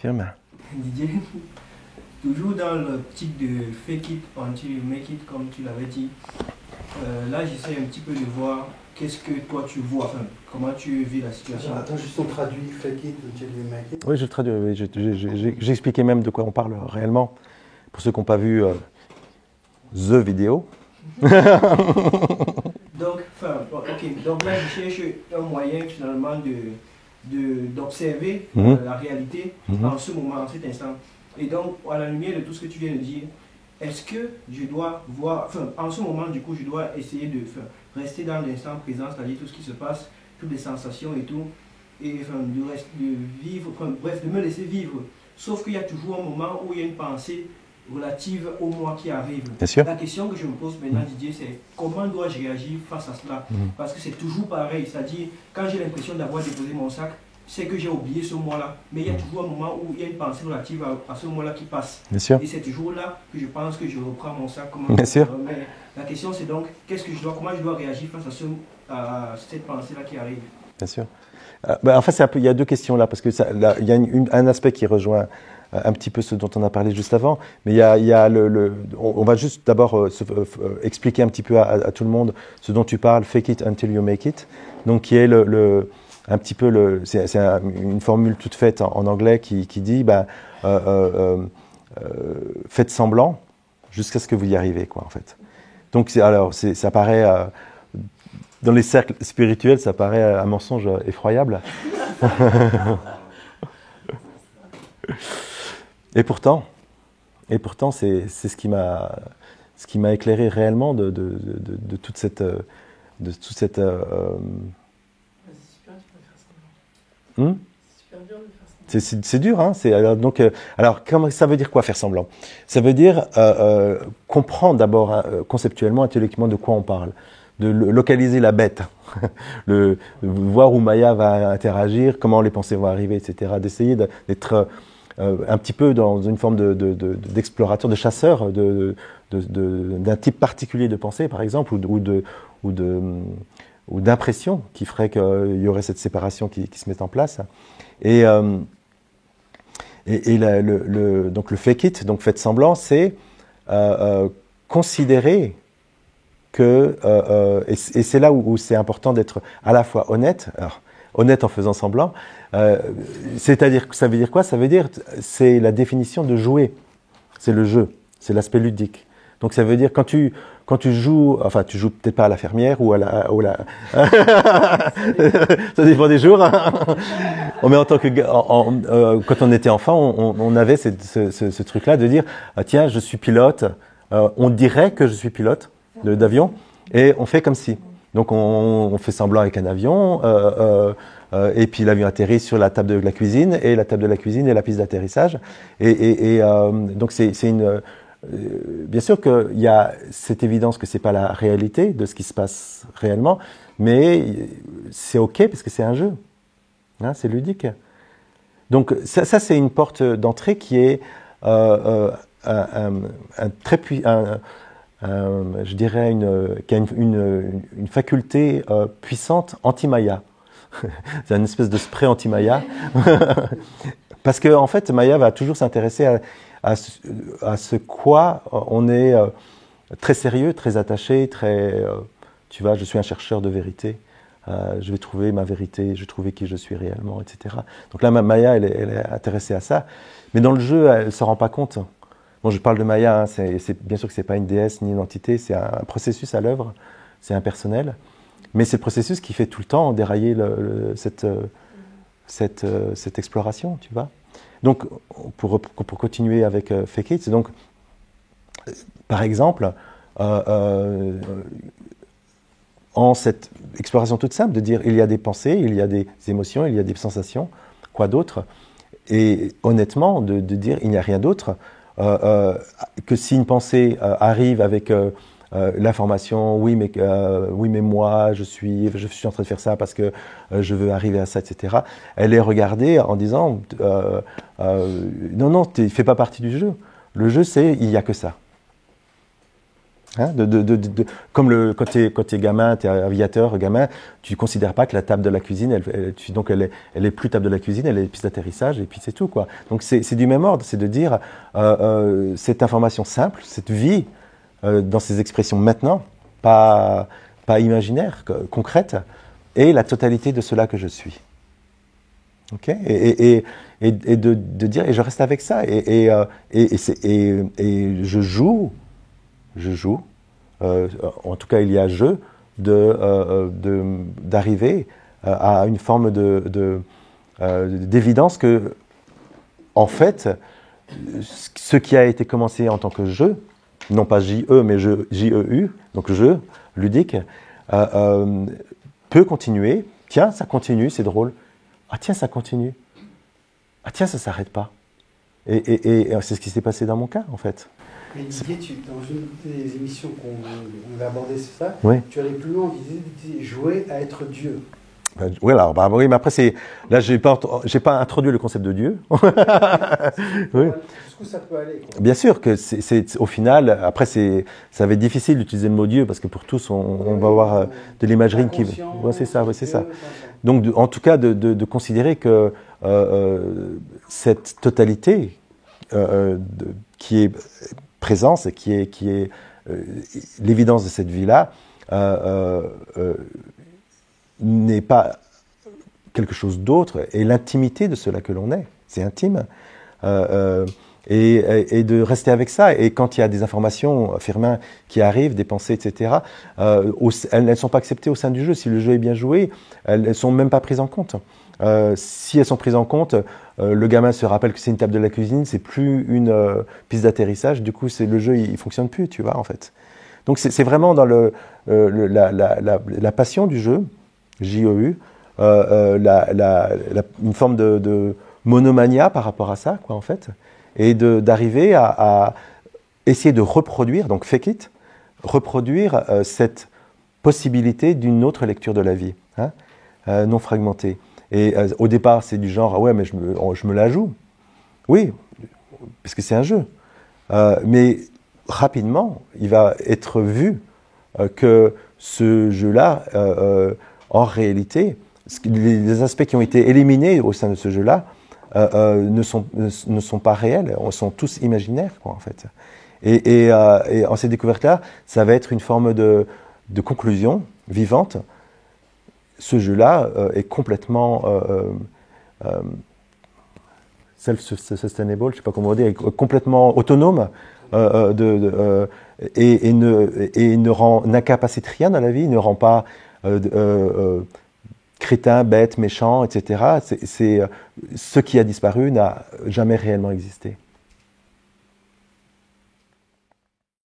Firme. Didier, toujours dans l'optique de fake it until you make it, comme tu l'avais dit, là j'essaie un petit peu de voir qu'est-ce que toi tu vois, enfin, comment tu vis la situation. Attends, juste on traduit fake it until you make it. Oui, je le traduis. Oui, j'ai expliqué même de quoi on parle réellement. Pour ceux qui n'ont pas vu The vidéo. Donc, enfin, ok, donc là je cherche un moyen finalement d'observer la réalité en ce moment, en cet instant. Et donc, à la lumière de tout ce que tu viens de dire, est-ce que je dois voir, enfin, en ce moment, du coup, je dois essayer de rester dans l'instant présent, c'est-à-dire tout ce qui se passe, toutes les sensations et tout, et enfin, de vivre, enfin, bref, de me laisser vivre. Sauf qu'il y a toujours un moment où il y a une pensée relative au moi qui arrive. Bien sûr. La question que je me pose maintenant, Didier, c'est comment dois-je réagir face à cela? Parce que c'est toujours pareil, c'est-à-dire, quand j'ai l'impression d'avoir déposé mon sac, c'est que j'ai oublié ce mois-là. Mais il y a toujours un moment où il y a une pensée relative à ce mois-là qui passe. Bien sûr. Et c'est toujours là que je pense que je reprends mon sac. Bien sûr. Mais la question c'est donc, comment je dois réagir face à cette pensée-là qui arrive? Bien sûr. En fait, il y a deux questions là, parce que il y a un aspect qui rejoint un petit peu ce dont on a parlé juste avant, mais il y a on va juste d'abord expliquer un petit peu à tout le monde ce dont tu parles, fake it until you make it, donc qui est un petit peu c'est une formule toute faite en anglais qui dit faites semblant jusqu'à ce que vous y arrivez, quoi, en fait. Donc ça paraît dans les cercles spirituels, ça paraît un mensonge effroyable. Et pourtant, c'est ce qui m'a éclairé réellement de toute cette c'est dur, hein. Alors, ça veut dire quoi faire semblant? Ça veut dire comprendre d'abord conceptuellement, intellectuellement de quoi on parle, de localiser la bête, voir où Maya va interagir, comment les pensées vont arriver, etc. D'essayer d'être un petit peu dans une forme d'explorateur, de chasseur d'un type particulier de pensée, par exemple, ou d'impression qui ferait qu'il y aurait cette séparation qui se met en place. Donc le fake it, donc faites semblant, c'est considérer que, et c'est là où c'est important d'être à la fois honnête, alors, honnête en faisant semblant, c'est-à-dire, ça veut dire quoi? Ça veut dire, c'est la définition de jouer, c'est le jeu, c'est l'aspect ludique. Donc ça veut dire quand tu joues, enfin tu joues peut-être pas à la fermière ou à la ça dépend des jours. Hein. Mais en tant que quand on était enfant, on avait ce truc-là de dire tiens, je suis pilote, on dirait que je suis pilote d'avion et on fait comme si. Donc on fait semblant avec un avion et puis l'avion atterrit sur la table de la cuisine et la table de la cuisine est la piste d'atterrissage donc c'est une bien sûr qu'il y a cette évidence que c'est pas la réalité de ce qui se passe réellement, mais c'est ok parce que c'est un jeu, hein, c'est ludique. Donc ça c'est une porte d'entrée qui est je dirais qui a une faculté puissante anti-Maya. C'est une espèce de spray anti-Maya. Parce que en fait, Maya va toujours s'intéresser à ce quoi on est très sérieux, très attaché, tu vois, je suis un chercheur de vérité, je vais trouver ma vérité, je vais trouver qui je suis réellement, etc. Donc là, Maya, elle est intéressée à ça. Mais dans le jeu, elle ne se rend pas compte. Bon, je parle de Maya, hein, bien sûr que ce n'est pas une déesse ni une entité, c'est un processus à l'œuvre, c'est impersonnel. Mais c'est le processus qui fait tout le temps dérailler cette exploration, tu vois. Donc, pour continuer avec Fake It, c'est donc, par exemple, en cette exploration toute simple, de dire il y a des pensées, il y a des émotions, il y a des sensations, quoi d'autre? Et honnêtement, de dire il n'y a rien d'autre, que si une pensée arrive avec l'information, oui mais moi je suis en train de faire ça parce que je veux arriver à ça, etc. Elle est regardée en disant non, tu ne fais pas partie du jeu. Le jeu c'est il n'y a que ça. Hein, quand tu es gamin, tu es aviateur, gamin, tu ne considères pas que la table de la cuisine, elle est plus table de la cuisine, elle est piste d'atterrissage, et puis c'est tout, quoi. Donc c'est du même ordre, c'est de dire cette information simple, cette vie, dans ses expressions maintenant, pas imaginaire, concrète, et la totalité de cela que je suis. Okay, et de dire, et je reste avec ça, et je joue, en tout cas il y a jeu, d'arriver à une forme d'évidence que, en fait, ce qui a été commencé en tant que jeu, non pas J-E, mais J-E-U, donc jeu, ludique, peut continuer. Tiens, ça continue, c'est drôle. Ah tiens, ça continue. Ah tiens, ça ne s'arrête pas. Et c'est ce qui s'est passé dans mon cas, en fait. Mais Didier, dans une des émissions qu'on va aborder, c'est ça, oui. Tu allais plus loin, tu disais jouer à être Dieu. Oui, alors, oui, mais après, là, j'ai pas introduit le concept de Dieu. Oui. Jusqu'où ça peut aller, quoi. Bien sûr que c'est au final, après, ça va être difficile d'utiliser le mot Dieu, parce que pour tous, on va avoir de l'imagerie qui... Ouais, c'est ça, ça. Donc, en tout cas, de considérer que cette totalité qui est présence, qui est l'évidence de cette vie-là, n'est pas quelque chose d'autre, et l'intimité de cela que l'on est, c'est intime, et de rester avec ça. Et quand il y a des informations, Firmin, qui arrivent, des pensées, etc., elles ne sont pas acceptées au sein du jeu. Si le jeu est bien joué, elles ne sont même pas prises en compte. Si elles sont prises en compte, le gamin se rappelle que c'est une table de la cuisine, c'est plus une piste d'atterrissage, du coup le jeu il fonctionne plus, tu vois, en fait. Donc c'est vraiment dans la passion du jeu, J-E-U, une forme de monomania par rapport à ça, quoi, en fait, et d'arriver à essayer de reproduire, donc fake it, reproduire cette possibilité d'une autre lecture de la vie, hein, non fragmentée. Et au départ, c'est du genre, ah ouais, mais je me la joue. Oui, parce que c'est un jeu. Mais rapidement, il va être vu que ce jeu-là, en réalité, les aspects qui ont été éliminés au sein de ce jeu-là ne sont pas réels, sont tous imaginaires, quoi, en fait. Et en cette découverte-là, ça va être une forme de conclusion vivante. Ce jeu-là est complètement self-sustainable, je ne sais pas comment dire, complètement autonome et n'incapacite rien dans la vie, ne rend pas crétin, bête, méchant, etc. Ce qui a disparu n'a jamais réellement existé.